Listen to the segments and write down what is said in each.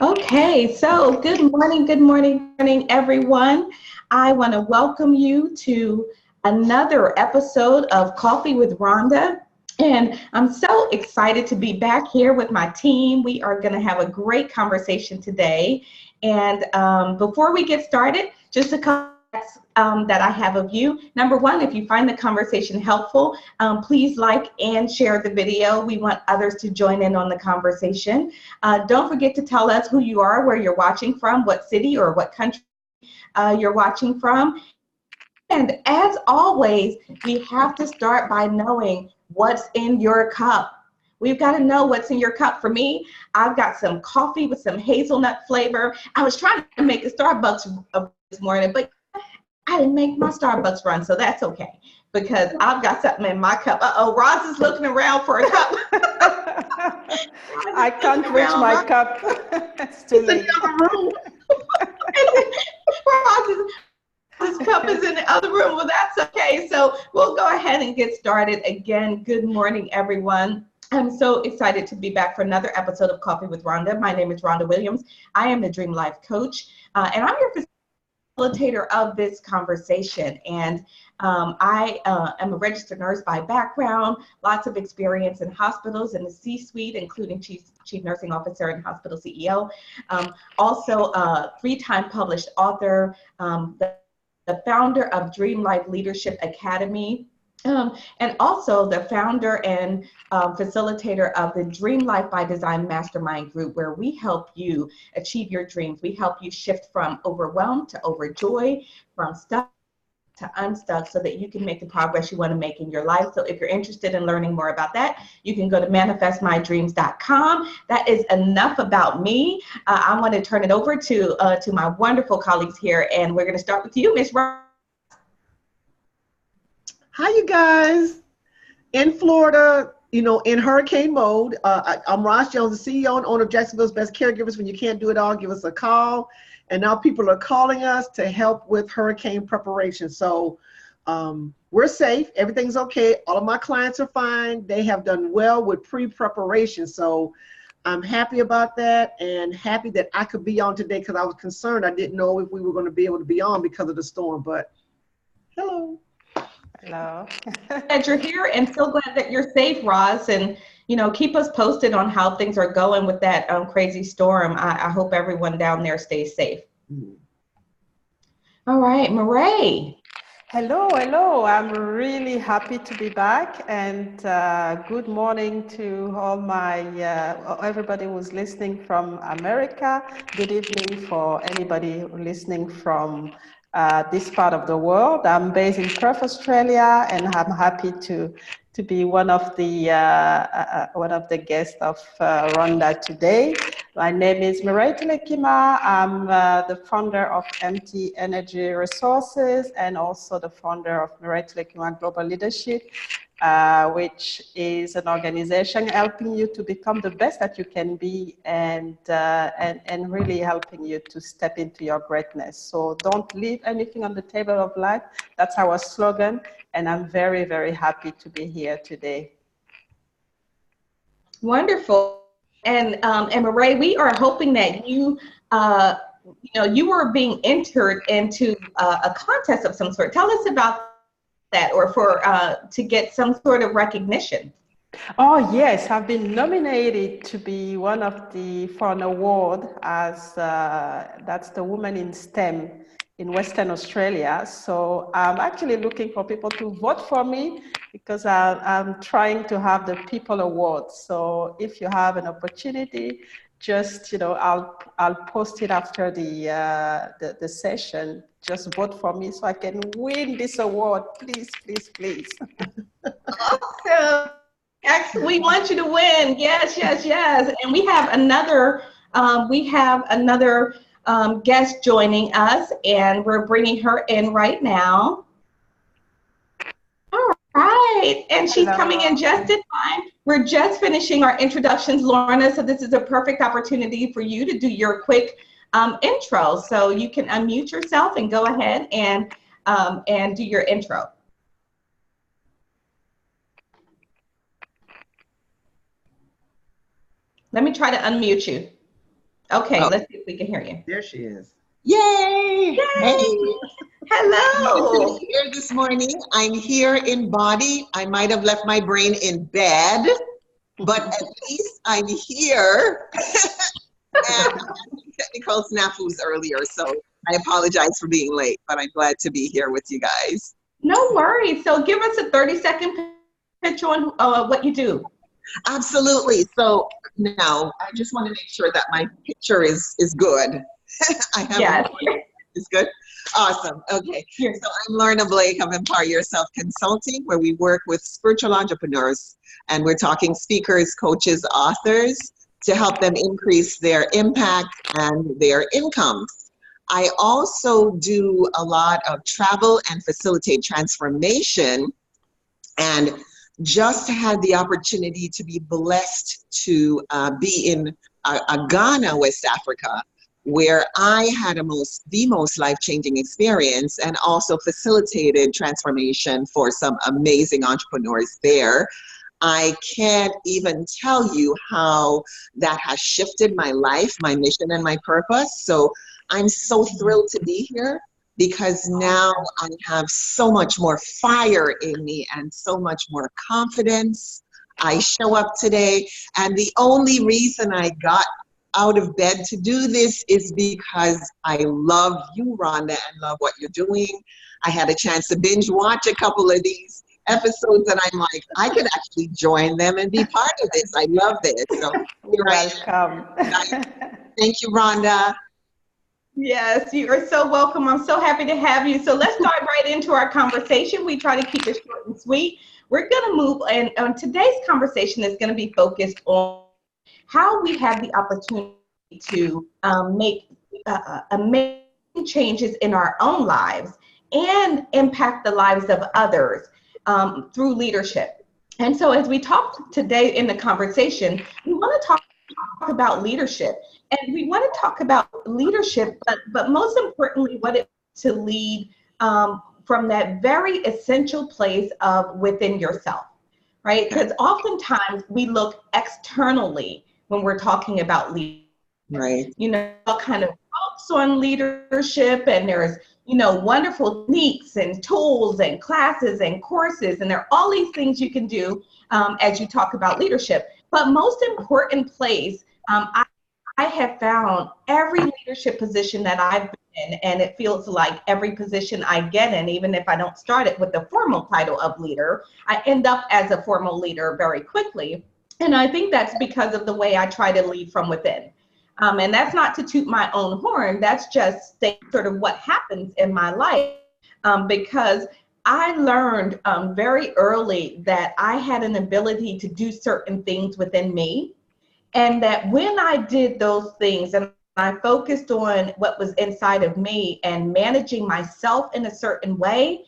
Okay, so good morning, everyone. I want to welcome you to another episode of Coffee with Rhonda. And I'm so excited to be back here with my team. We are going to have a great conversation today. And before we get started, just a couple that I have of you. Number one, if you find the conversation helpful, please like and share the video. We want others to join in on the conversation. Don't forget to tell us who you are, where you're watching from, what city or what country you're watching from. And as always, we have to start by knowing what's in your cup. We've got to know what's in your cup. For me, I've got some coffee with some hazelnut flavor. I was trying to make a Starbucks this morning, but I didn't make my Starbucks run, so that's okay because I've got something in my cup. Uh-oh, Roz is looking around for a cup. I can't reach my cup. It's too late. In the other room. Roz's cup is in the other room. Well, that's okay. So we'll go ahead and get started. Again, good morning, everyone. I'm so excited to be back for another episode of Coffee with Rhonda. My name is Rhonda Williams. I am the Dream Life Coach, and I'm your facilitator of this conversation. And I am a registered nurse by background, lots of experience in hospitals in the C-suite, including chief nursing officer and hospital CEO. Also a 3-time published author, the founder of Dream Life Leadership Academy, and also the founder and facilitator of the Dream Life by Design Mastermind Group, where we help you achieve your dreams. We help you shift from overwhelmed to overjoyed, from stuck to unstuck, so that you can make the progress you want to make in your life. So if you're interested in learning more about that, you can go to manifestmydreams.com. That is enough about me. I want to turn it over to my wonderful colleagues here, and we're going to start with you, Miss Roz. Hi, you guys. In Florida, in hurricane mode. I'm Roz Jones, the CEO and owner of Jacksonville's Best Caregivers. When you can't do it all, give us a call. And now people are calling us to help with hurricane preparation. So we're safe. Everything's okay. All of my clients are fine. They have done well with pre-preparation. So I'm happy about that and happy that I could be on today because I was concerned. I didn't know if we were going to be able to be on because of the storm. But hello. Hello. Glad you're here and so glad that you're safe, Roz. And, keep us posted on how things are going with that crazy storm. I hope everyone down there stays safe. Mm-hmm. All right, Mireille. Hello. I'm really happy to be back, and good morning to all everybody who's listening from America. Good evening for anybody listening from this part of the world. I'm based in Perth, Australia, and I'm happy to be one of the guests of Rhonda today. My name is Mireille Toulekima. I'm the founder of MT Energy Resources and also the founder of Mireille Toulekima Global Leadership, which is an organization helping you to become the best that you can be and really helping you to step into your greatness. So don't leave anything on the table of life. That's our slogan. And I'm very, very happy to be here today. Wonderful. And Mireille, we are hoping that you were being entered into a contest of some sort. Tell us about that, or to get some sort of recognition. Oh yes, I've been nominated to be for an award as that's the Woman in STEM in Western Australia. So I'm actually looking for people to vote for me because I'm trying to have the People Award. So if you have an opportunity, just I'll post it after the session. Just vote for me so I can win this award, please. Awesome. Excellent. We want you to win. Yes. And we have another guest joining us, and we're bringing her in right now. All right. And she's coming in just in time. We're just finishing our introductions, Lorna, so this is a perfect opportunity for you to do your quick intro. So you can unmute yourself and go ahead and do your intro. Let me try to unmute you. Okay, Oh, let's see if we can hear you. There she is. yay! Hey, Yay! good to Hello. be here this morning. I'm here in body. I might have left my brain in bed, but at least I'm here. And I had technical snafus earlier, so I apologize for being late, but I'm glad to be here with you guys. No worries. So give us a 30-second pitch on what you do. Absolutely. So now I just want to make sure that my picture is good. I have Yes. It's good. Awesome. Okay. Yes. So I'm Lorna Blake of Empower Yourself Consulting, where we work with spiritual entrepreneurs, and we're talking speakers, coaches, authors to help them increase their impact and their income. I also do a lot of travel and facilitate transformation, and just had the opportunity to be blessed to be in Ghana, West Africa, where I had the most life-changing experience, and also facilitated transformation for some amazing entrepreneurs there. I can't even tell you how that has shifted my life, my mission, and my purpose. So I'm so thrilled to be here, because now I have so much more fire in me and so much more confidence. I show up today, and the only reason I got out of bed to do this is because I love you, Rhonda, and love what you're doing. I had a chance to binge watch a couple of these episodes, and I'm like, I could actually join them and be part of this. I love this. So here Welcome. I am. Thank you, Rhonda. Yes, you are so welcome. I'm so happy to have you. So let's dive right into our conversation. We try to keep it short and sweet. We're going to move, and today's conversation is going to be focused on how we have the opportunity to make amazing changes in our own lives and impact the lives of others through leadership. And so as we talk today in the conversation, we want to talk about leadership. And we want to talk about leadership, but most importantly, what it is to lead from that very essential place of within yourself, right? Because oftentimes we look externally when we're talking about leadership. Right. You know, all kind of books on leadership, and there's, you know, wonderful techniques and tools and classes and courses, and there are all these things you can do as you talk about leadership. But most important place, I have found every leadership position that I've been in, and it feels like every position I get in, even if I don't start it with the formal title of leader, I end up as a formal leader very quickly. And I think that's because of the way I try to lead from within. And that's not to toot my own horn, that's just sort of what happens in my life, because I learned very early that I had an ability to do certain things within me. And that when I did those things and I focused on what was inside of me and managing myself in a certain way,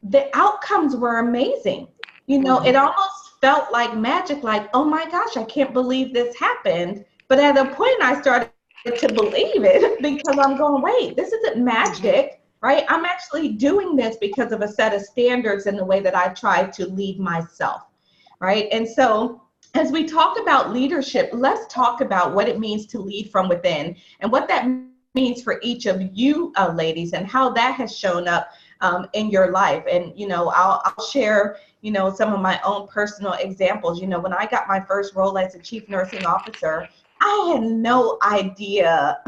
the outcomes were amazing. You know, it almost felt like magic, like, oh my gosh, I can't believe this happened. But at a point I started to believe it, because I'm going, wait, this isn't magic, right? I'm actually doing this because of a set of standards and the way that I try to lead myself, right? And so as we talk about leadership, let's talk about what it means to lead from within and what that means for each of you ladies, and how that has shown up in your life. And, you know, I'll share, you know, some of my own personal examples. You know, when I got my first role as a chief nursing officer, I had no idea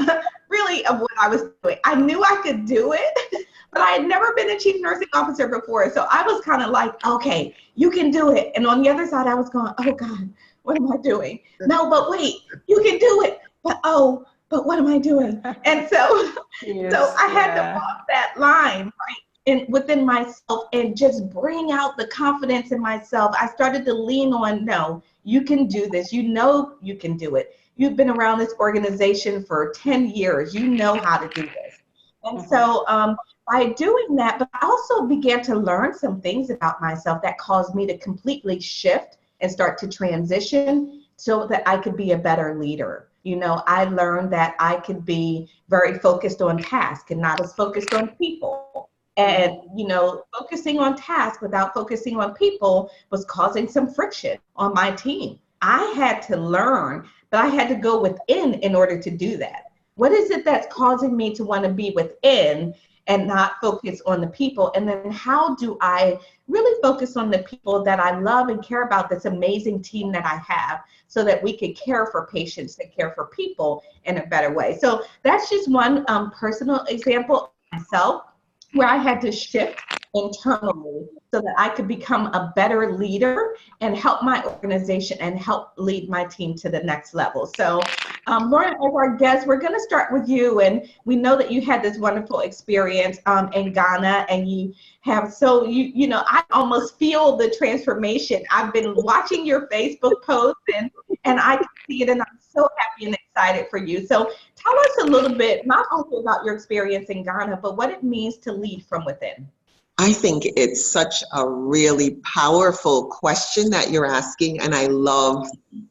really of what I was doing. I knew I could do it, but I had never been a chief nursing officer before. So I was kind of like, okay, you can do it. And on the other side, I was going, oh God, what am I doing? No, but wait, you can do it. But what am I doing? And so, Yes, so I had to walk that line, right? And within myself, and just bring out the confidence in myself. I started to lean on, no, you can do this. You know you can do it. You've been around this organization for 10 years. You know how to do this. And so by doing that, but I also began to learn some things about myself that caused me to completely shift and start to transition so that I could be a better leader. You know, I learned that I could be very focused on task and not as focused on people. And, you know, focusing on task without focusing on people was causing some friction on my team. I had to learn but I had to go within in order to do that. What is it that's causing me to want to be within and not focus on the people? And then how do I really focus on the people that I love and care about, this amazing team that I have, so that we could care for patients and care for people in a better way? So that's just one personal example of myself, where I had to shift internally so that I could become a better leader and help my organization and help lead my team to the next level. So Lorna, as our guest, we're going to start with you. And we know that you had this wonderful experience in Ghana, and you have, so you know, I almost feel the transformation. I've been watching your Facebook posts, and I can see it, and I'm so happy and excited for you. So tell us a little bit, not only about your experience in Ghana, but what it means to lead from within. I think it's such a really powerful question that you're asking, and I love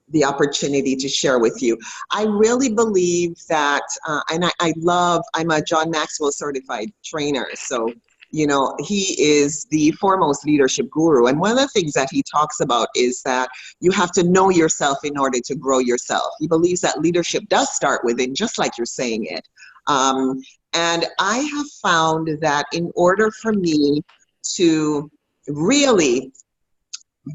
the opportunity to share with you. I really believe that, and I'm a John Maxwell certified trainer, so you know, he is the foremost leadership guru. And one of the things that he talks about is that you have to know yourself in order to grow yourself. He believes that leadership does start within, just like you're saying it. And I have found that in order for me to really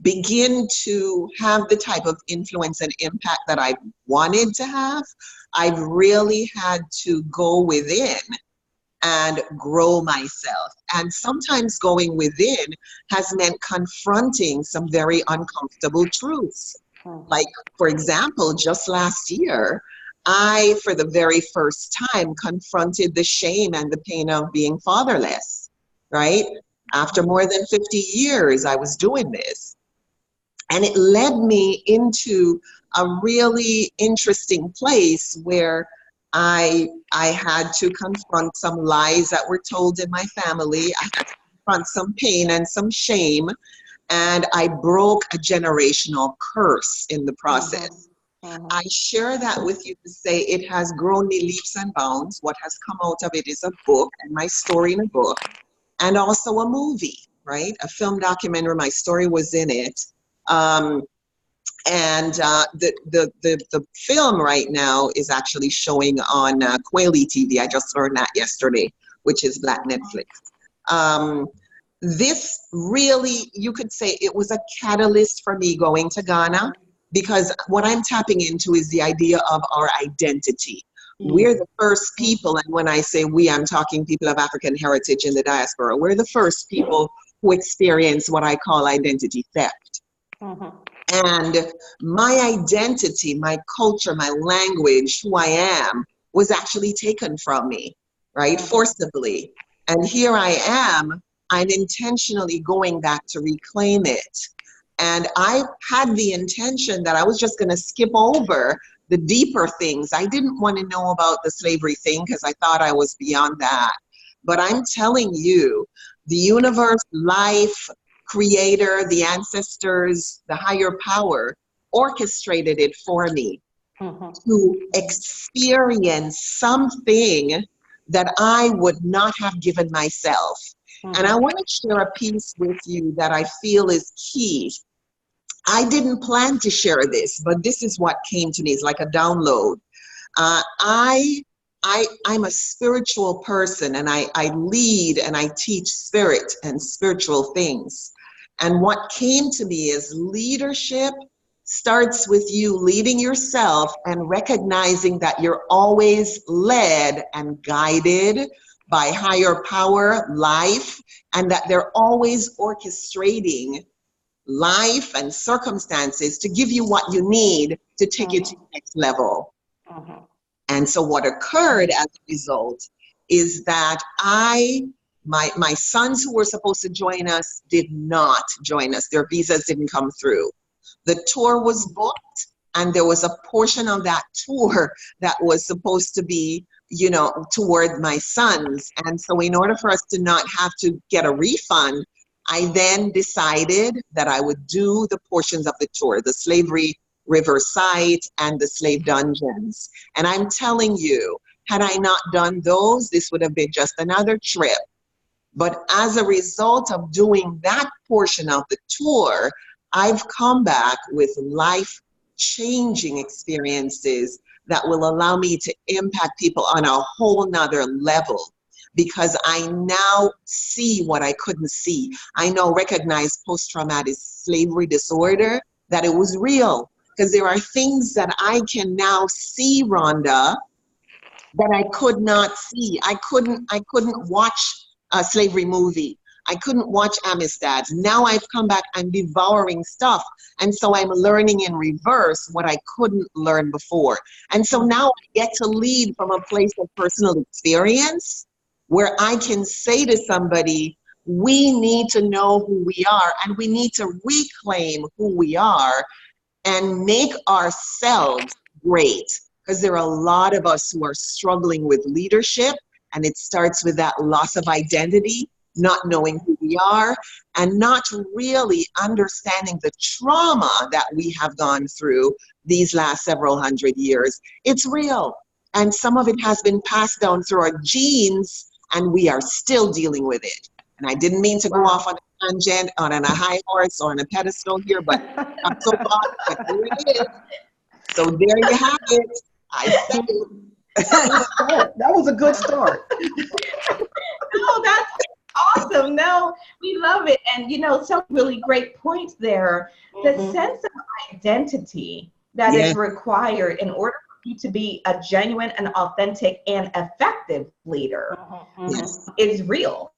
begin to have the type of influence and impact that I wanted to have, I've really had to go within and grow myself. And sometimes going within has meant confronting some very uncomfortable truths. Like, for example, just last year, I, for the very first time, confronted the shame and the pain of being fatherless, right? After more than 50 years, I was doing this. And it led me into a really interesting place where I had to confront some lies that were told in my family. I had to confront some pain and some shame, and I broke a generational curse in the process. I share that with you to say it has grown me leaps and bounds. What has come out of it is a book, and my story in a book, and also a movie, right? A film documentary. My story was in it. The film right now is actually showing on Kweli TV. I just learned that yesterday, which is Black Netflix. This really, you could say it was a catalyst for me going to Ghana, because what I'm tapping into is the idea of our identity. We're the first people, and when I say we, I'm talking people of African heritage in the diaspora. We're the first people who experience what I call identity theft. And my identity, my culture, my language, who I am, was actually taken from me, right? Forcibly. And here I am, I'm intentionally going back to reclaim it. And I had the intention that I was just going to skip over the deeper things. I didn't want to know about the slavery thing because I thought I was beyond that. But I'm telling you, the universe, life, creator, the ancestors, the higher power orchestrated it for me to experience something that I would not have given myself. And I want to share a piece with you that I feel is key. I didn't plan to share this, but this is what came to me. It's like a download. I'm a spiritual person, and I lead and I teach spirit and spiritual things. And what came to me is leadership starts with you leading yourself and recognizing that you're always led and guided by higher power, life, and that they're always orchestrating life and circumstances to give you what you need to take you to the next level. And so what occurred as a result is that my sons who were supposed to join us did not join us. Their visas didn't come through. The tour was booked, and there was a portion of that tour that was supposed to be, you know, toward my sons. And so in order for us to not have to get a refund, I then decided that I would do the portions of the tour, the Slavery River site and the slave dungeons. And I'm telling you, had I not done those, this would have been just another trip. But as a result of doing that portion of the tour, I've come back with life life-changing experiences that will allow me to impact people on a whole nother level, because I now see what I couldn't see. I now recognize post-traumatic slavery disorder, that it was real, because there are things that I can now see, Rhonda, that I could not see. I couldn't watch a slavery movie. I couldn't watch Amistad. Now I've come back, I'm devouring stuff. And so I'm learning in reverse what I couldn't learn before. And so now I get to lead from a place of personal experience where I can say to somebody, we need to know who we are, and we need to reclaim who we are and make ourselves great. Because there are a lot of us who are struggling with leadership, and it starts with that loss of identity, not knowing who we are, and not really understanding the trauma that we have gone through these last several hundred years. It's real. And some of it has been passed down through our genes, and we are still dealing with it. And I didn't mean to go off on a tangent, on a high horse, or on a pedestal here, but I'm so glad that here it is. So there you have it. I said it. That was a good start. No, that's awesome. No, we love it. And, you know, some really great points there. The sense of identity that is required in order for you to be a genuine and authentic and effective leader is real,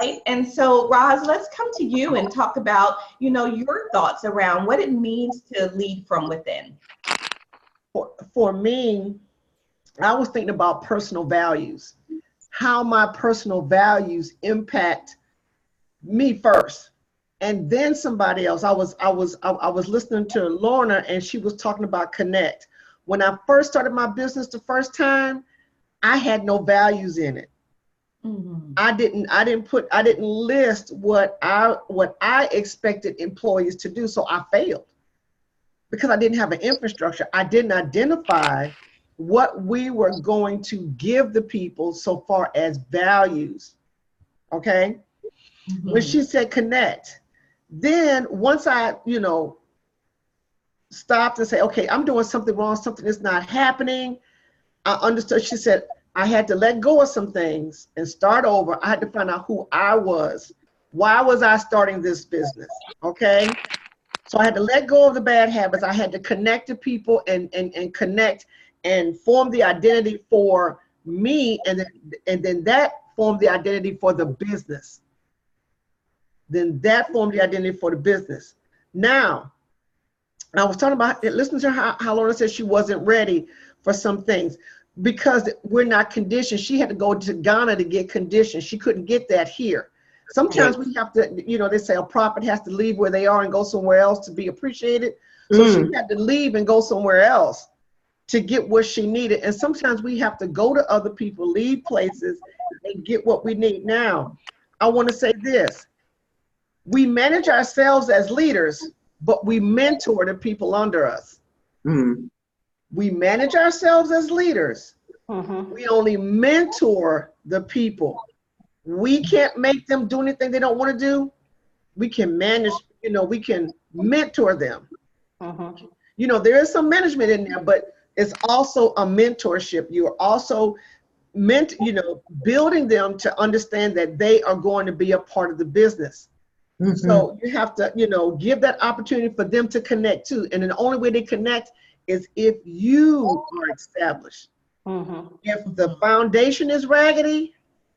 right? And so, Roz, let's come to you and talk about, you know, your thoughts around what it means to lead from within. For me, I was thinking about personal values, how my personal values impact me first, and then somebody else. I was listening to Lorna, and she was talking about connect. When I first started my business the first time, I had no values in it. I didn't list what I expected employees to do, so I failed because I didn't have an infrastructure. I didn't identify what we were going to give the people so far as values, okay? When she said connect, then once I, you know, stopped and say, okay, I'm doing something wrong, something is not happening, I understood. She said, I had to let go of some things and start over. I had to find out who I was. Why was I starting this business, okay? So I had to let go of the bad habits. I had to connect to people and connect and form the identity for me, and then that formed the identity for the business. Then that formed the identity for the business. Now, I was talking about, listen to how Lorna said she wasn't ready for some things because we're not conditioned. She had to go to Ghana to get conditioned. She couldn't get that here. Sometimes we have to, you know, they say a prophet has to leave where they are and go somewhere else to be appreciated. So she had to leave and go somewhere else to get what she needed. And sometimes we have to go to other people, leave places, and get what we need. Now, I want to say this. We manage ourselves as leaders, but we mentor the people under us. We manage ourselves as leaders. We only mentor the people. We can't make them do anything they don't want to do. We can manage, you know, we can mentor them. You know, there is some management in there, but it's also a mentorship. You are also building them to understand that they are going to be a part of the business. So you have to, you know, give that opportunity for them to connect too. And the only way they connect is if you are established. If the foundation is raggedy,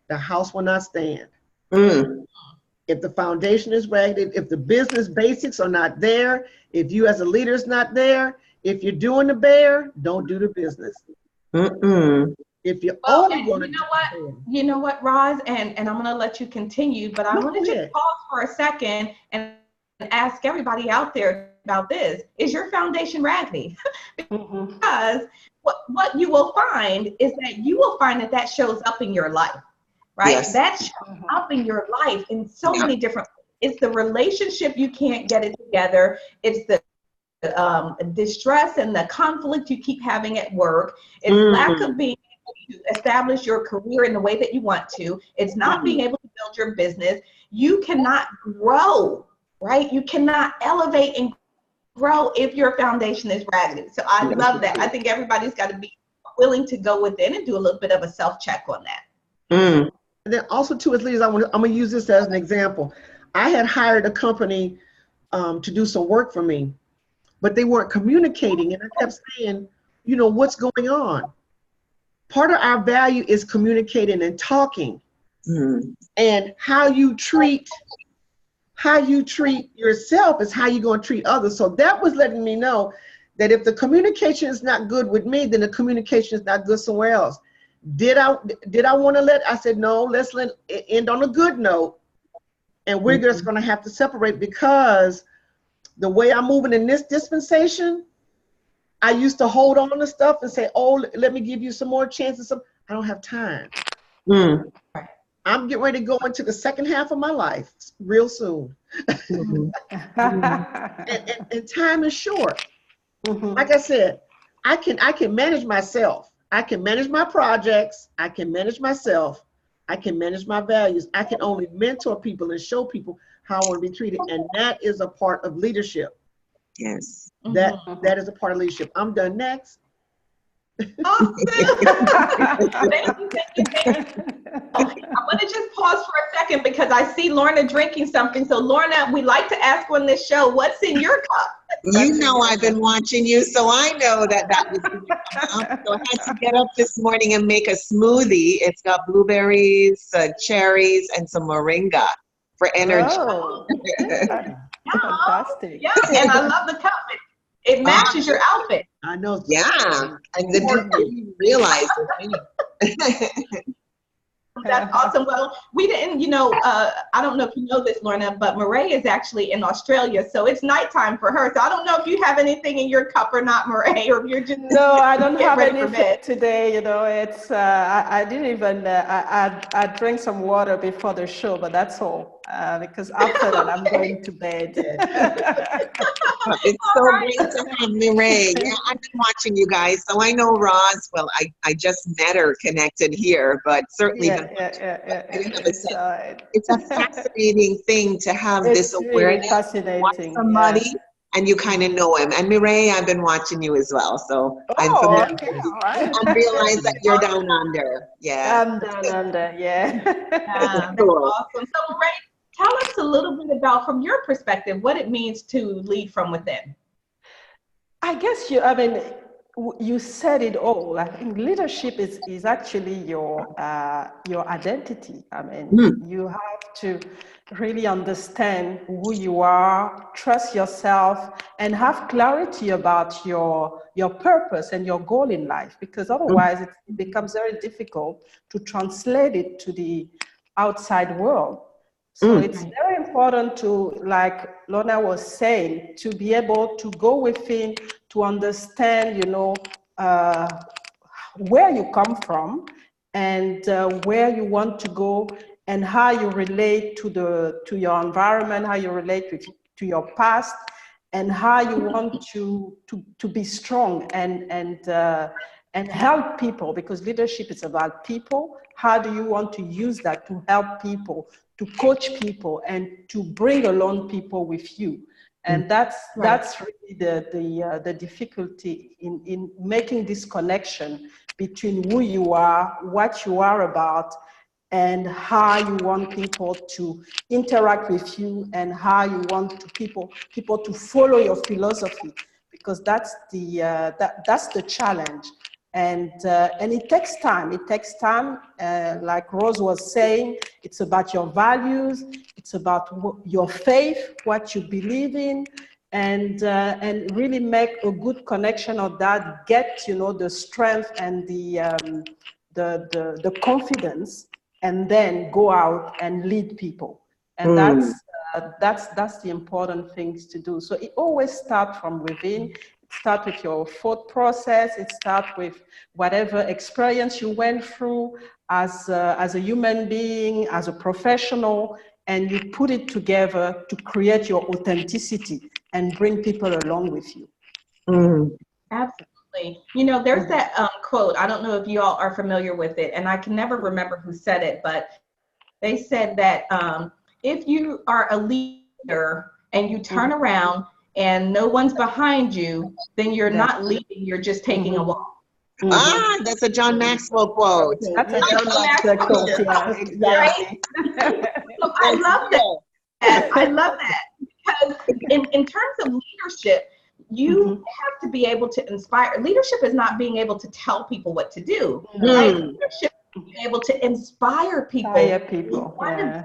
the house will not stand. If the foundation is raggedy, if the business basics are not there, if you as a leader is not there, if you're doing the bear, don't do the business. If you're only going to you know what, Roz, and I'm going to let you continue, but I want to just pause for a second and ask everybody out there about this. Is your foundation raggedy? Because what you will find is that you will find that shows up in your life, right? That shows up in your life in so many different ways. It's the relationship you can't get it together. It's the distress and the conflict you keep having at work. It's lack of being able to establish your career in the way that you want to. It's not being able to build your business. You cannot grow, right? You cannot elevate and grow if your foundation is raggedy. So I love that. I think everybody's got to be willing to go within and do a little bit of a self-check on that. And then also too, as leaders, I'm gonna use this as an example. I had hired a company to do some work for me, but they weren't communicating, and I kept saying, you know, what's going on? Part of our value is communicating and talking, and how you treat yourself is how you're going to treat others. So that was letting me know that if the communication is not good with me, then the communication is not good somewhere else. Did I want to I said, no, let's let it end on a good note. And we're just going to have to separate, because the way I'm moving in this dispensation, I used to hold on to stuff and say, oh, let me give you some more chances. I don't have time. I'm getting ready to go into the second half of my life real soon. And time is short. Like I said, I can manage myself. I can manage my projects. I can manage myself. I can manage my values. I can only mentor people and show people how I want to be treated. And that is a part of leadership. Yes. That is a part of leadership. I'm done. Next. Awesome. Thank you. I want to just pause for a second because I see Lorna drinking something. So Lorna, we like to ask on this show, what's in your cup? You know I've been watching you, so I know that was going to come up. So I had to get up this morning and make a smoothie. It's got blueberries, cherries, and some moringa for energy. Oh, fantastic. Yeah, and I love the cup. It matches your outfit. I know. Yeah, and the people didn't realize it. That's awesome. Well, we didn't, I don't know if you know this, Lorna, but Mireille is actually in Australia, so it's nighttime for her. So I don't know if you have anything in your cup or not, Mireille, or if you're just no, I don't have anything today. It's I didn't even I drank some water before the show, but that's all because after that I'm going to bed. It's so great to have Mireille. Yeah, I've been watching you guys, so I know Roz. Well, I just met her connected here, but certainly it's a fascinating thing to have this awareness. Fascinating. Watch somebody and you kind of know him. And Mireille, I've been watching you as well, so I'm familiar. Okay, all right. I realize that you're down under. Yeah. I'm down under. Yeah. Cool. Awesome. So Mireille, tell us a little bit about, from your perspective, what it means to lead from within. I guess you said it all. I think leadership is actually your identity. You have to really understand who you are, trust yourself, and have clarity about your purpose and your goal in life, because otherwise it becomes very difficult to translate it to the outside world. So it's very important to, like Lorna was saying, to be able to go within, to understand, where you come from and where you want to go, and how you relate to your environment, how you relate to your past, and how you want to be strong and help people, because leadership is about people. How do you want to use that to help people, to coach people, and to bring along people with you? And that's really the difficulty in making this connection between who you are, what you are about, and how you want people to interact with you, and how you want people to follow your philosophy, because that's the challenge. And it takes time. It takes time, like Roz was saying. It's about your values. It's about your faith, what you believe in, and really make a good connection of that. Get the strength and the confidence, and then go out and lead people. And that's the important things to do. So it always starts from within. It starts with your thought process. It starts with whatever experience you went through as a human being, as a professional, and you put it together to create your authenticity and bring people along with you. Absolutely. There's that quote, I don't know if you all are familiar with it, and I can never remember who said it, but they said that if you are a leader and you turn around and no one's behind you, then you're not leading, you're just taking a walk. Ah, that's a John Maxwell quote. That's a John Maxwell quote, yeah, exactly. So I love that. I love that because in terms of leadership, you have to be able to inspire. Leadership is not being able to tell people what to do. Right? Leadership is being able to inspire people. To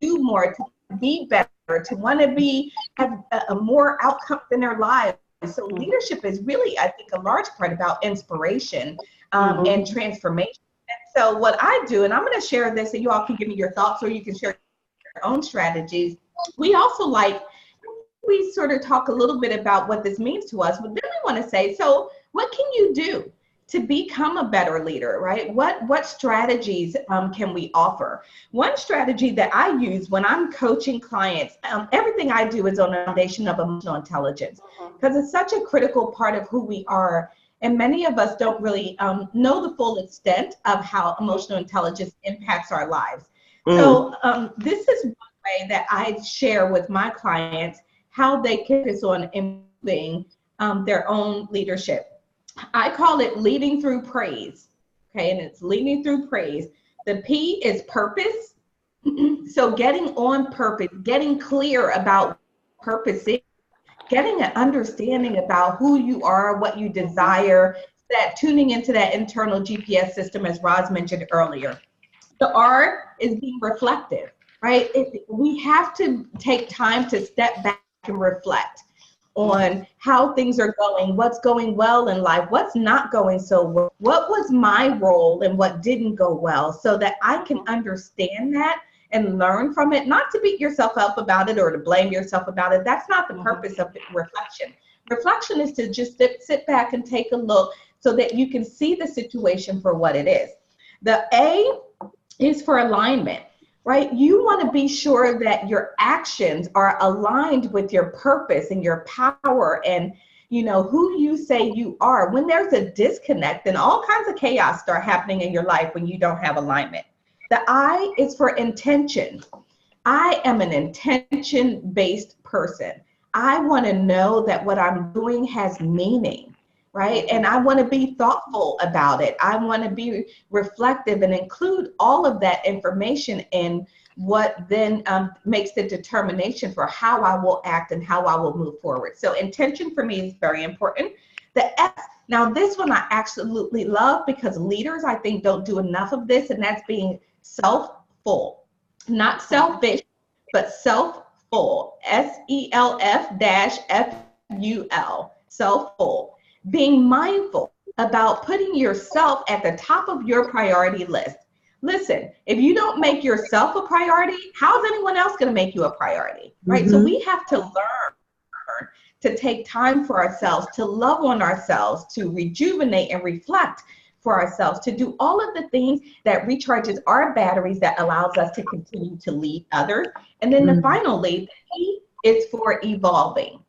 do more, to be better, to want to have a more outcomes in their lives. So leadership is really, I think, a large part about inspiration and transformation. And so what I do, and I'm going to share this, and you all can give me your thoughts, or you can share your own strategies. We sort of talk a little bit about what this means to us, but then we want to say, so what can you do to become a better leader, right? What strategies can we offer? One strategy that I use when I'm coaching clients, everything I do is on a foundation of emotional intelligence, because it's such a critical part of who we are. And many of us don't really know the full extent of how emotional intelligence impacts our lives. So this is one way that I share with my clients how they can focus on improving their own leadership. I call it leading through praise, okay? And it's leading through praise. The P is purpose. So getting on purpose, getting clear about what purpose is, getting an understanding about who you are, what you desire, that tuning into that internal GPS system, as Roz mentioned earlier. The R is being reflective, right? We have to take time to step back and reflect on how things are going, what's going well in life, what's not going so well, what was my role and what didn't go well, so that I can understand that and learn from it, not to beat yourself up about it or to blame yourself about it. That's not the purpose of reflection. Reflection is to just sit back and take a look so that you can see the situation for what it is. The A is for alignment. Right? You want to be sure that your actions are aligned with your purpose and your power and, who you say you are. When there's a disconnect, then all kinds of chaos start happening in your life when you don't have alignment. The I is for intention. I am an intention-based person. I want to know that what I'm doing has meaning. Right? And I want to be thoughtful about it. I want to be reflective and include all of that information in what then makes the determination for how I will act and how I will move forward. So intention for me is very important. The S, now this one I absolutely love because leaders, I think, don't do enough of this, and that's being self-full. Not selfish, but self-full. SELF-FUL, self-full. Being mindful about putting yourself at the top of your priority list. Listen, if you don't make yourself a priority, how's anyone else going to make you a priority, right? So we have to learn to take time for ourselves, to love on ourselves, to rejuvenate and reflect for ourselves, to do all of the things that recharges our batteries, that allows us to continue to lead others. And then the final lead, the E, is for evolving.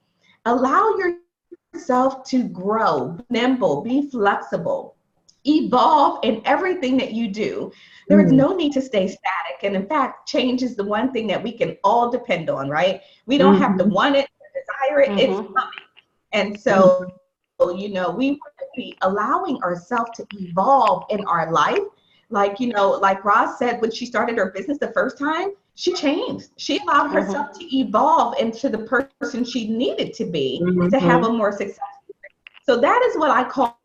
Allow yourself to grow, nimble, be flexible, evolve in everything that you do. There is no need to stay static. And in fact, change is the one thing that we can all depend on, right? We don't have to want it, desire it, it's coming. And so, we want to be allowing ourselves to evolve in our life. Like Roz said, when she started her business the first time, she changed. She allowed herself to evolve into the person she needed to be to have a more successful life. So that is what I call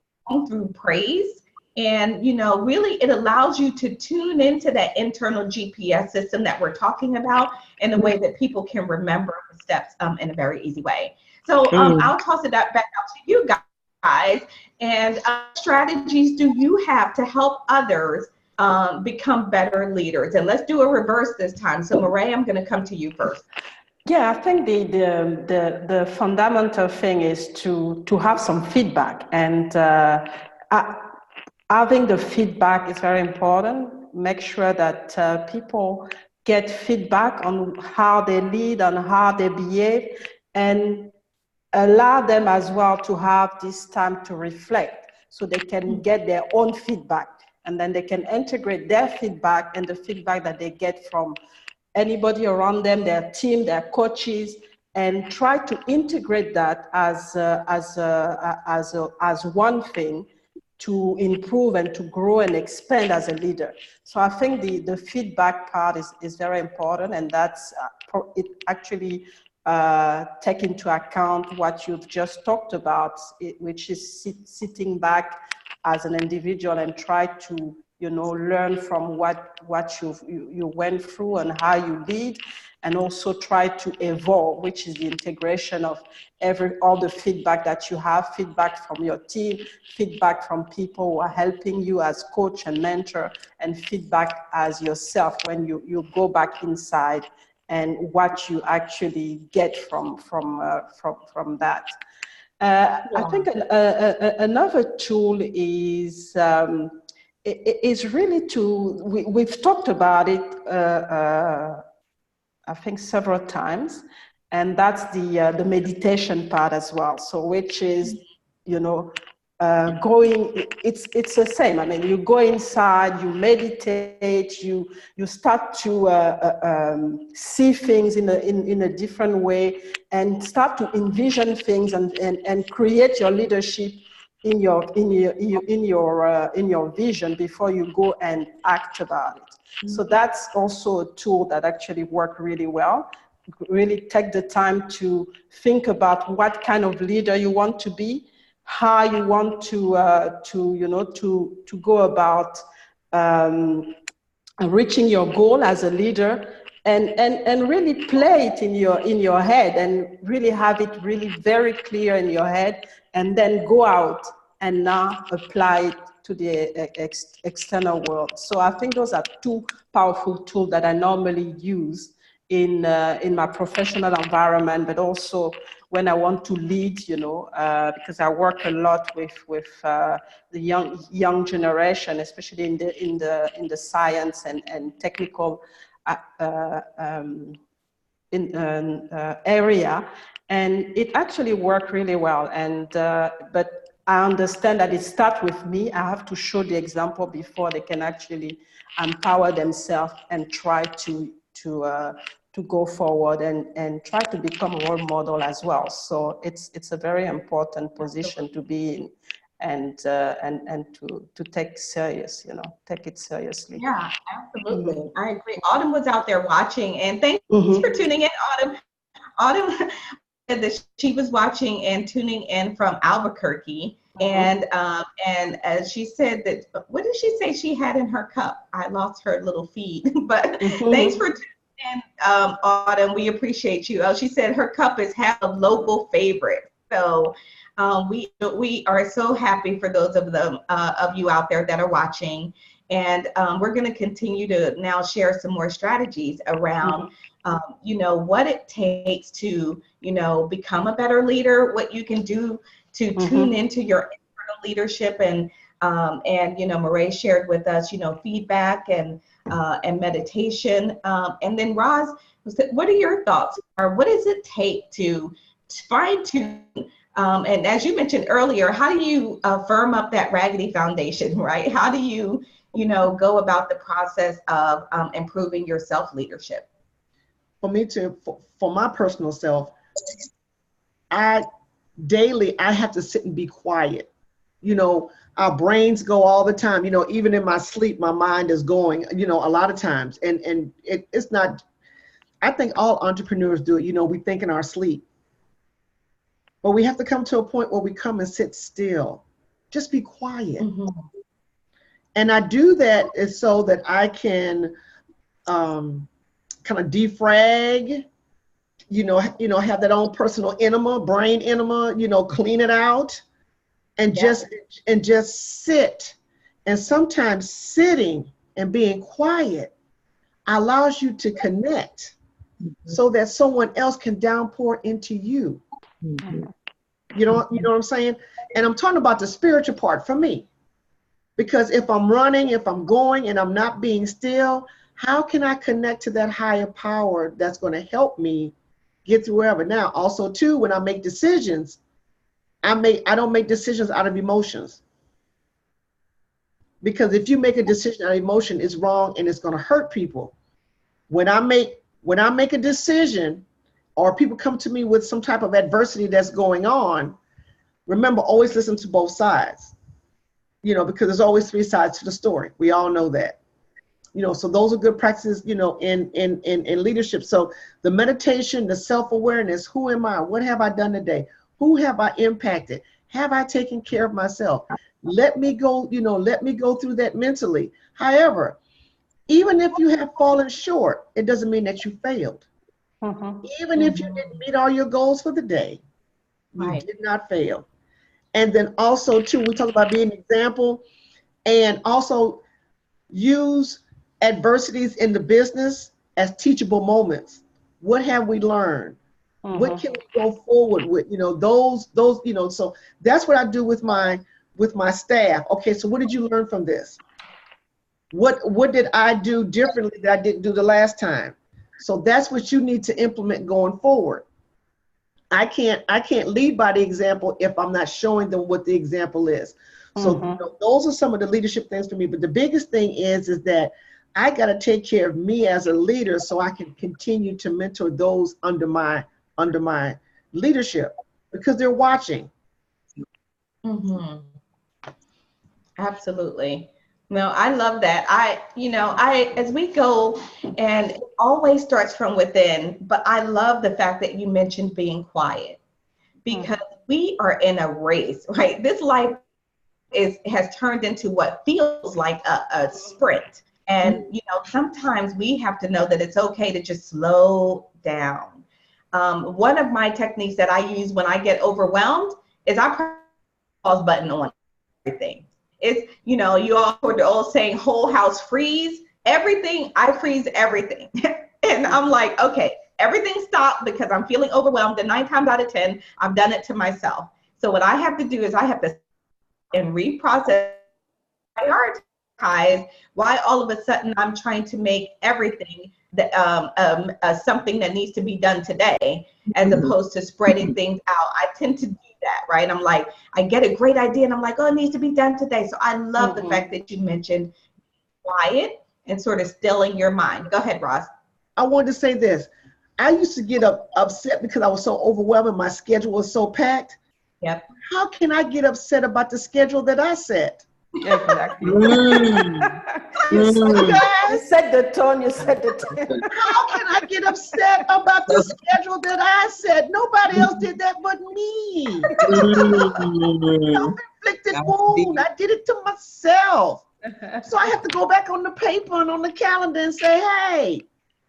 through praise. And, really it allows you to tune into that internal GPS system that we're talking about in a way that people can remember the steps in a very easy way. So I'll toss it back out to you guys. And strategies do you have to help others become better leaders? And let's do a reverse this time. So Mireille, I'm going to come to you first. Yeah, I think the fundamental thing is to have some feedback, and having the feedback is very important. Make sure that people get feedback on how they lead, on how they behave, and allow them as well to have this time to reflect so they can get their own feedback, and then they can integrate their feedback and the feedback that they get from anybody around them, their team, their coaches, and try to integrate that as one thing to improve and to grow and expand as a leader. So I think the feedback part is very important, and that's it actually take into account what you've just talked about, which is sitting back as an individual and try to, you know, learn from what you went through and how you lead, and also try to evolve, which is the integration of all the feedback that you have, feedback from your team, feedback from people who are helping you as coach and mentor, and feedback as yourself when you go back inside and what you actually get from that. I think another tool is really we've talked about it I think several times, and that's the meditation part as well. So which is, you know, it's the same. I mean, you go inside, you meditate, you start to see things in a different way, and start to envision things and create your leadership in your vision before you go and act about it. So that's also a tool that actually works really well. Really take the time to think about what kind of leader you want to be, how you want to go about reaching your goal as a leader, and really play it in your head, and really have it really very clear in your head, and then go out and now apply it to the external world. So I think those are two powerful tools that I normally use in my professional environment, but also when I want to lead, you know, because I work a lot with the young generation, especially in the science and technical area, and it actually worked really well. And but I understand that it starts with me. I have to show the example before they can actually empower themselves and try to go forward and try to become a role model as well. So it's a very important position to be in, and to take serious, you know, take it seriously. Yeah, absolutely. I agree. Autumn was out there watching, and thanks for tuning in, Autumn. Autumn said that she was watching and tuning in from Albuquerque, and as she said that, what did she say she had in her cup? I lost her little feed, but thanks for tuning in, Autumn. We appreciate you. She said her cup is half a local favorite. So we are so happy for those of you out there that are watching, and we're going to continue to now share some more strategies around you know, what it takes to, you know, become a better leader, what you can do to tune into your internal leadership, and you know, Mireille shared with us, you know, feedback and meditation, and then Roz, what are your thoughts, or what does it take to fine tune? And as you mentioned earlier, how do you firm up that raggedy foundation, right? How do you, you know, go about the process of improving your self-leadership? For my personal self, daily I have to sit and be quiet. You know, our brains go all the time. You know, even in my sleep, my mind is going, you know, a lot of times. And it's not, I think all entrepreneurs do it. You know, we think in our sleep. But we have to come to a point where we come and sit still. Just be quiet. And I do that is so that I can kind of defrag, you know, have that own personal enema, brain enema, you know, clean it out, and just sit. And sometimes sitting and being quiet allows you to connect so that someone else can downpour into you. You know what I'm saying? And I'm talking about the spiritual part for me. Because if I'm running, if I'm going and I'm not being still, how can I connect to that higher power that's going to help me get through wherever? Now, also too, when I make decisions, I don't make decisions out of emotions. Because if you make a decision out of emotion, it's wrong and it's going to hurt people. When I make a decision, or people come to me with some type of adversity that's going on, remember, always listen to both sides, you know, because there's always three sides to the story. We all know that. You know, so those are good practices, you know, in leadership. So the meditation, the self-awareness, who am I? What have I done today? Who have I impacted? Have I taken care of myself? Let me go, you know, let me go through that mentally. However, even if you have fallen short, it doesn't mean that you failed. Even if you didn't meet all your goals for the day, you did not fail. And then also too, we talk about being an example, and also use adversities in the business as teachable moments. What have we learned? What can we go forward with? You know, those, you know, so that's what I do with my staff. Okay, so what did you learn from this? What did I do differently that I didn't do the last time? So that's what you need to implement going forward. I can't lead by the example if I'm not showing them what the example is. So you know, those are some of the leadership things for me. But the biggest thing is that I got to take care of me as a leader so I can continue to mentor those under my leadership, because they're watching. Absolutely. No, I love that. As we go, and it always starts from within, but I love the fact that you mentioned being quiet, because we are in a race, right? This life has turned into what feels like a sprint. And, you know, sometimes we have to know that it's okay to just slow down. One of my techniques that I use when I get overwhelmed is I press the pause button on everything. It's, you know, you all heard the old saying, whole house freeze. Everything, I freeze everything. And I'm like, okay, everything stopped because I'm feeling overwhelmed. And 9 times out of 10, I've done it to myself. So what I have to do is I have to and reprocess, prioritize why all of a sudden I'm trying to make everything that something that needs to be done today, as opposed to spreading things out. I tend to do that, right? I'm like, I get a great idea and I'm like, oh, it needs to be done today. So I love the fact that you mentioned quiet and sort of stilling your mind. Go ahead, Roz. I wanted to say this. I used to get upset because I was so overwhelmed and my schedule was so packed. Yep. How can I get upset about the schedule that I set? Exactly. You set the tone, you set the tone. How can I get upset about the schedule that I set? Nobody else did that but me. Self-inflicted wound. I did it to myself. So I have to go back on the paper and on the calendar and say, hey,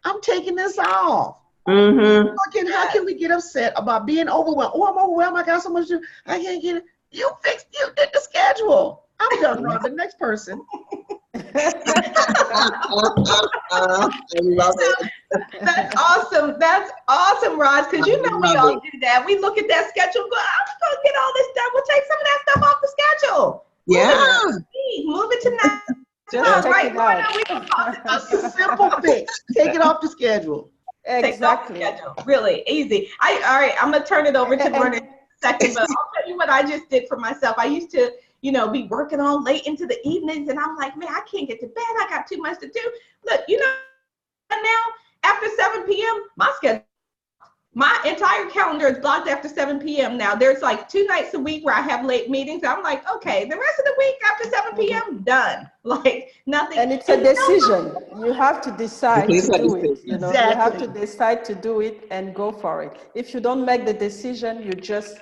I'm taking this off. Again, how can we get upset about being overwhelmed? Oh, I'm overwhelmed. I got so much to do. I can't get it. You did the schedule. I'm done, Ron. The next person. I love it. That's awesome. That's awesome, Roz, because you know we all do that. We look at that schedule, go, I'm just going to get all this done. We'll take some of that stuff off the schedule. Yeah. Move it to next. Just right? A simple fix. Take it off the schedule. Exactly. Take it off the schedule. Really easy. All right, I'm going to turn it over to Lorna in a second, but I'll tell you what I just did for myself. I used to, you know, be working all late into the evenings, and I'm like, man, I can't get to bed. I got too much to do. Look, you know, now after 7 p.m., my entire calendar is blocked after 7 p.m. now. There's like 2 nights a week where I have late meetings. I'm like, okay, the rest of the week after 7 p.m., done. Like nothing. And it's a decision. You have to decide to do it. You know, Exactly. you have to decide to do it and go for it. If you don't make the decision, you just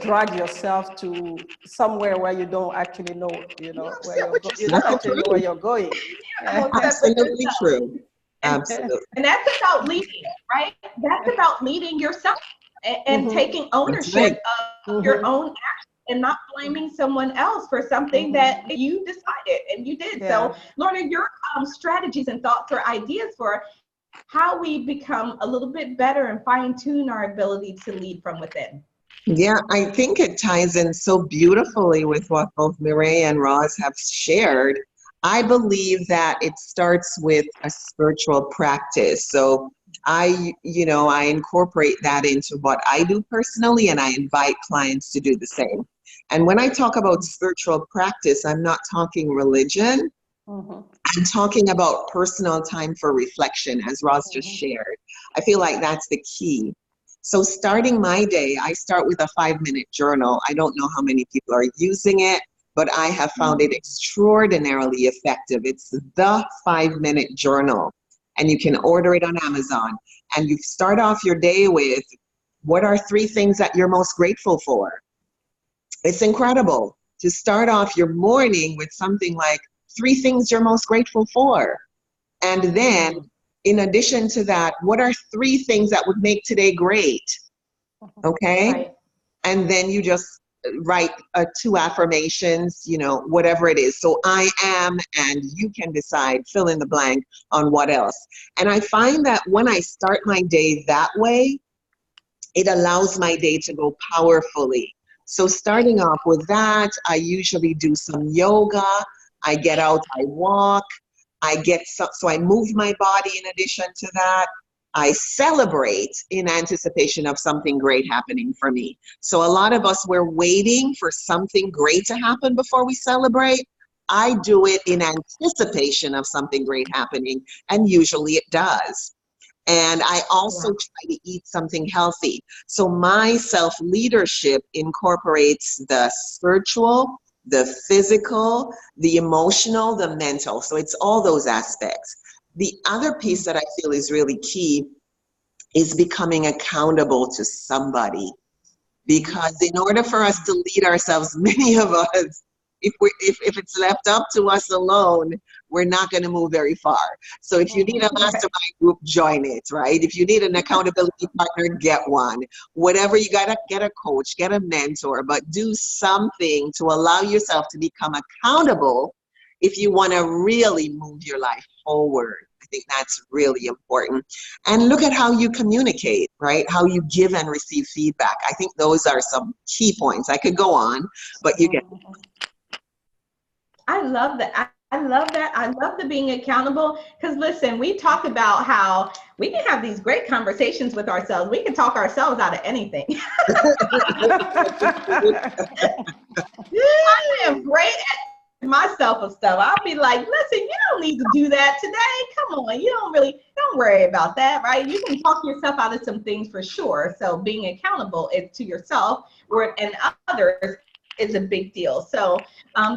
drag yourself to somewhere where you don't actually know, you know, where you don't actually know where you're going. Absolutely true. Absolutely. And that's about leading, right? That's about leading yourself and taking ownership of your own action and not blaming someone else for something that you decided and you did. So, Lorna, your strategies and thoughts or ideas for how we become a little bit better and fine-tune our ability to lead from within. Yeah, I think it ties in so beautifully with what both Mireille and Roz have shared. I believe that it starts with a spiritual practice. So I incorporate that into what I do personally, and I invite clients to do the same. And when I talk about spiritual practice, I'm not talking religion. I'm talking about personal time for reflection, as Roz just shared. I feel like that's the key. So starting my day, I start with a 5-minute journal. I don't know how many people are using it, but I have found it extraordinarily effective. It's the 5-minute journal, and you can order it on Amazon. And you start off your day with, what are 3 things that you're most grateful for? It's incredible to start off your morning with something like 3 things you're most grateful for. And then, in addition to that, what are 3 things that would make today great? Okay? Right. And then you just write 2 affirmations, you know, whatever it is. So I am, and you can decide, fill in the blank on what else. And I find that when I start my day that way, it allows my day to go powerfully. So starting off with that, I usually do some yoga. I get out, I walk. So I move my body in addition to that. I celebrate in anticipation of something great happening for me. So a lot of us, we're waiting for something great to happen before we celebrate. I do it in anticipation of something great happening, and usually it does. And I also try to eat something healthy. So my self-leadership incorporates the spiritual, the physical, the emotional, the mental. So it's all those aspects. The other piece that I feel is really key is becoming accountable to somebody. Because in order for us to lead ourselves, many of us, if it's left up to us alone, we're not going to move very far. So if you need a mastermind group, join it, right? If you need an accountability partner, get one. Whatever, you got to get a coach, get a mentor, but do something to allow yourself to become accountable if you want to really move your life forward. I think that's really important. And look at how you communicate, right? How you give and receive feedback. I think those are some key points. I could go on, but you get. I love that. I love that. I love the being accountable, because listen, we talk about how we can have these great conversations with ourselves. We can talk ourselves out of anything. I am great at myself of stuff. I'll be like, listen, you don't need to do that today. Come on, don't worry about that, right? You can talk yourself out of some things for sure. So being accountable is to yourself and others is a big deal. So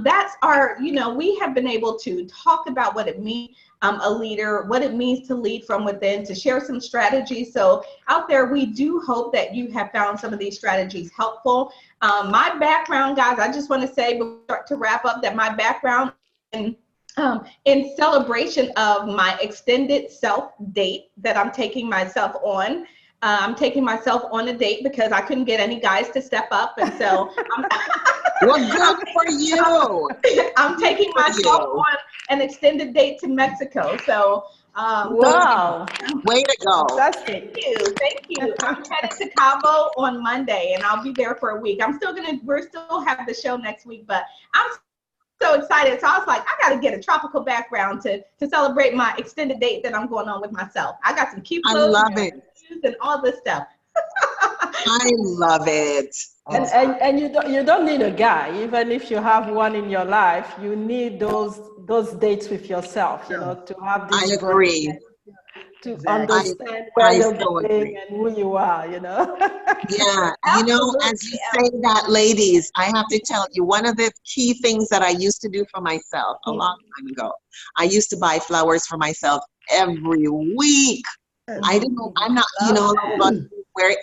that's our, we have been able to talk about what it means, a leader, what it means to lead from within, to share some strategies. So out there, we do hope that you have found some of these strategies helpful. My background, guys, I just want to say to wrap up that my background in celebration of my extended self date that I'm taking myself on. I'm taking myself on a date because I couldn't get any guys to step up. And so well, good for you. I'm taking myself on an extended date to Mexico. So, wow. Way to go. Thank you. Thank you. I'm headed to Cabo on Monday, and I'll be there for a week. We're still have the show next week, but I'm so excited. So I was like, I got to get a tropical background to celebrate my extended date that I'm going on with myself. I got some cute clothes. I love it. And all this stuff. I love it. And you don't need a guy. Even if you have one in your life, you need those dates with yourself, to have this. I agree. To understand where you're going and who you are, Yeah, as you say that, ladies, I have to tell you, one of the key things that I used to do for myself a long time ago, I used to buy flowers for myself every week. I didn't know, I'm not,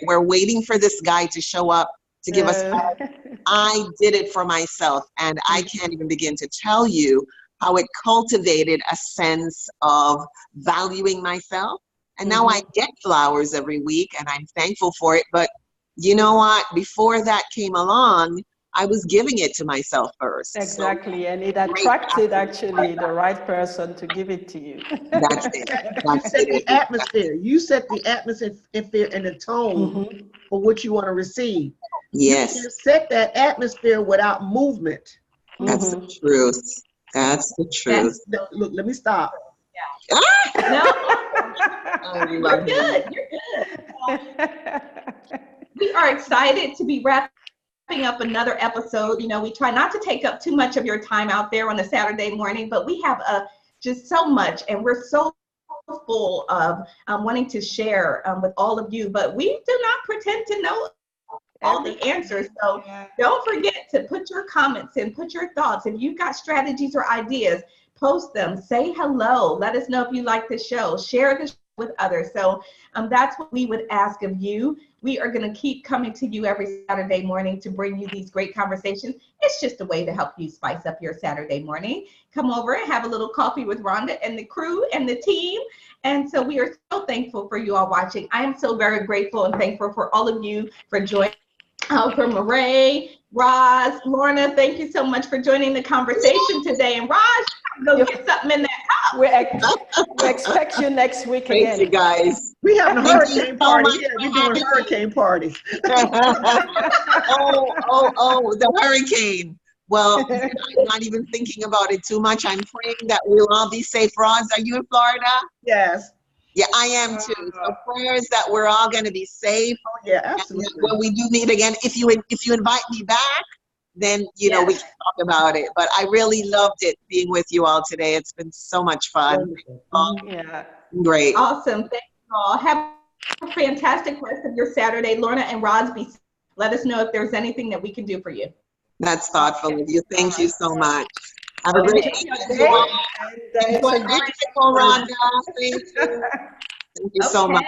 we're waiting for this guy to show up to give us flowers. I did it for myself, and I can't even begin to tell you how it cultivated a sense of valuing myself. And now I get flowers every week, and I'm thankful for it. But you know what? Before that came along, I was giving it to myself first. Exactly, and it attracted actually the right person to give it to you. That's it. That's the atmosphere. You set the atmosphere and the tone for what you want to receive. Yes. You set that atmosphere without movement. That's the truth. That's the truth. Look, let me stop. Yeah. No, you're good. You're good. We are excited to be wrapping up another episode. We try not to take up too much of your time out there on a Saturday morning, but we have just so much, and we're so full of wanting to share with all of you, but we do not pretend to know all the answers. So don't forget to put your comments in, put your thoughts. If you've got strategies or ideas, post them, say hello, let us know if you like the show, share the show with others. So that's what we would ask of you. We are going to keep coming to you every Saturday morning to bring you these great conversations. It's just a way to help you spice up your Saturday morning. Come over and have a little coffee with Rhonda and the crew and the team. And so we are so thankful for you all watching. I am so very grateful and thankful for all of you for joining. For Mireille, Roz, Lorna, thank you so much for joining the conversation today. And Roz, go get something in that cup. We expect you next week again. Thank you, guys. We having a hurricane party here. We're doing hurricane parties. The hurricane. Well, I'm not even thinking about it too much. I'm praying that we'll all be safe. Roz, are you in Florida? Yes. Yeah, I am too. So prayers that we're all going to be safe. Oh, yeah, absolutely. And when we do meet again, if you invite me back, then we can talk about it. But I really loved it being with you all today. It's been so much fun. Yeah. Great. Awesome. Thank you all. Have a fantastic rest of your Saturday. Lorna and Roz, let us know if there's anything that we can do for you. That's thoughtful of you. Thank you so much. Have a great day. Rhonda. Thank you. Thank you so much.